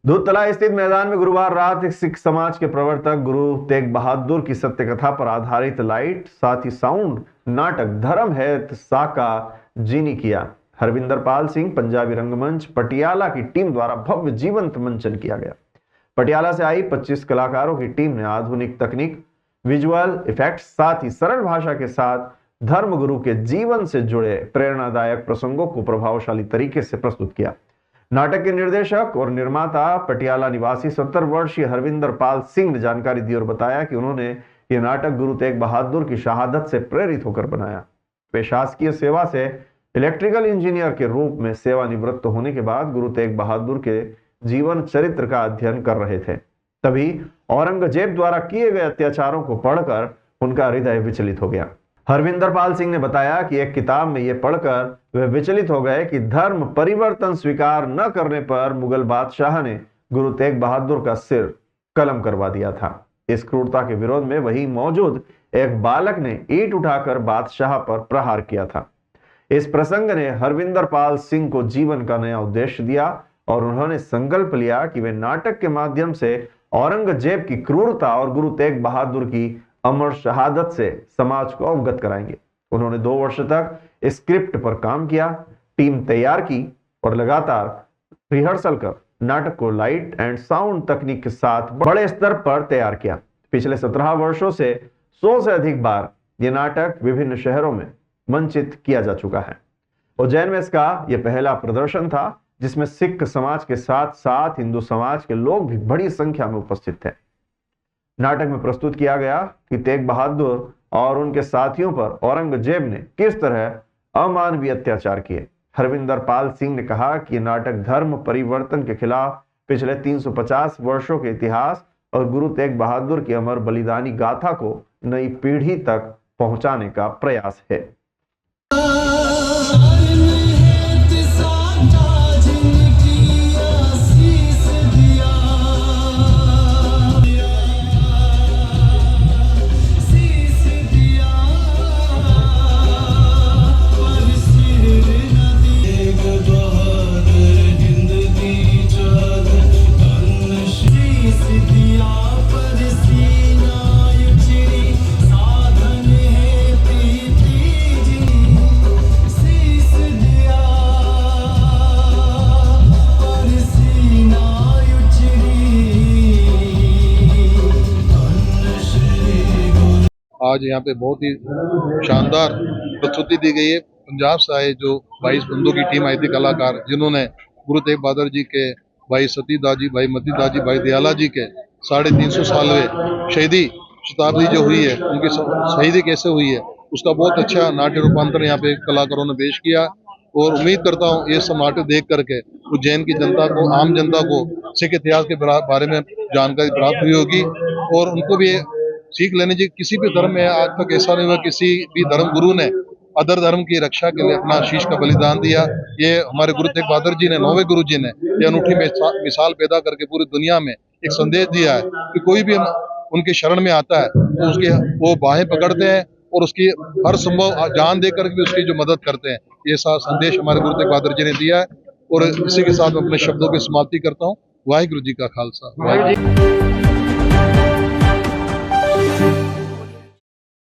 दूधतला स्थित मैदान में गुरुवार रात सिख समाज के प्रवर्तक गुरु तेग बहादुर की सत्य कथा पर आधारित लाइट साथ ही साउंड नाटक धर्म है साका जीनी किया। हरविंदर पाल सिंह पंजाबी रंगमंच पटियाला की टीम द्वारा भव्य जीवंत मंचन किया गया। पटियाला से आई 25 कलाकारों की टीम ने आधुनिक तकनीक, विजुअल इफेक्ट्स साथ ही सरल भाषा के साथ धर्म गुरु के जीवन से जुड़े प्रेरणादायक प्रसंगों को प्रभावशाली तरीके से प्रस्तुत किया। नाटक के निर्देशक और निर्माता पटियाला निवासी 70 वर्षीय हरविंदर पाल सिंह ने जानकारी दी और बताया कि उन्होंने यह नाटक गुरु तेग बहादुर की शहादत से प्रेरित होकर बनाया। वे शासकीय सेवा से इलेक्ट्रिकल इंजीनियर के रूप में सेवानिवृत्त होने के बाद गुरु तेग बहादुर के जीवन चरित्र का अध्ययन कर रहे थे। तभी औरंगजेब द्वारा किए गए अत्याचारों को पढ़कर उनका हृदय विचलित हो गया। हरविंदर पाल सिंह ने बताया कि एक किताब में यह पढ़कर वे विचलित हो गए कि धर्म परिवर्तन स्वीकार न करने पर मुगल बादशाह ने गुरु तेग बहादुर का सिर कलम करवा दिया था। इस क्रूरता के विरोध में वहीं मौजूद एक बालक ने ईंट उठाकर बादशाह पर प्रहार किया था। इस प्रसंग ने हरविंदर पाल सिंह को जीवन का नया उद्देश्य दिया और उन्होंने संकल्प लिया कि वे नाटक के माध्यम से औरंगजेब की क्रूरता और गुरु तेग बहादुर की अमर शहादत से समाज को अवगत कराएंगे। उन्होंने 2 वर्ष तक स्क्रिप्ट पर काम किया, टीम तैयार की और लगातार रिहर्सल कर नाटक को लाइट एंड साउंड तकनीक के साथ बड़े स्तर पर तैयार किया। पिछले 17 वर्षों से 100 से अधिक बार यह नाटक विभिन्न शहरों में मंचित किया जा चुका है। उज्जैन में इसका यह पहला प्रदर्शन था जिसमें सिख समाज के साथ साथ हिंदू समाज के लोग भी बड़ी संख्या में उपस्थित थे। नाटक में प्रस्तुत किया गया कि तेग बहादुर और उनके साथियों पर औरंगजेब ने किस तरह अमानवीय अत्याचार किए। हरविंदर पाल सिंह ने कहा कि यह नाटक धर्म परिवर्तन के खिलाफ पिछले 350 वर्षों के इतिहास और गुरु तेग बहादुर की अमर बलिदानी गाथा को नई पीढ़ी तक पहुंचाने का प्रयास है। आज यहाँ पे बहुत ही शानदार प्रस्तुति दी गई है। पंजाब से आए जो 22 बंदों की टीम आई थी कलाकार, जिन्होंने गुरु तेग बहादुर जी के भाई सतीदास जी, भाई मतीदास जी, भाई दयाला जी के 350 सालवें शहीदी शताब्दी जो हुई है, उनकी शहीदी कैसे हुई है उसका बहुत अच्छा नाट्य रूपांतरण यहाँ पे कलाकारों ने पेश किया। और उम्मीद करता हूँ ये सब नाटक देख करके उज्जैन की जनता को, आम जनता को सिख इतिहास के बारे में जानकारी प्राप्त हुई होगी और उनको भी सीख लेने चाहिए। किसी भी धर्म में आज तक ऐसा नहीं हुआ किसी भी धर्म गुरु ने अदर धर्म की रक्षा के लिए अपना शीश का बलिदान दिया। ये हमारे गुरु तेग बहादुर जी ने, 9वें गुरु जी ने ये अनूठी मिसाल पैदा करके पूरी दुनिया में एक संदेश दिया है कि कोई भी उनके शरण में आता है तो उसकी वो बाहें पकड़ते हैं और उसकी हर संभव जान देकर भी उसकी जो मदद करते हैं। ये संदेश हमारे गुरु तेग बहादुर जी ने दिया है और इसी के साथ मैं अपने शब्दों की समाप्ति करता हूँ। वाहिगुरु जी का खालसा, वाहिगुरु जी।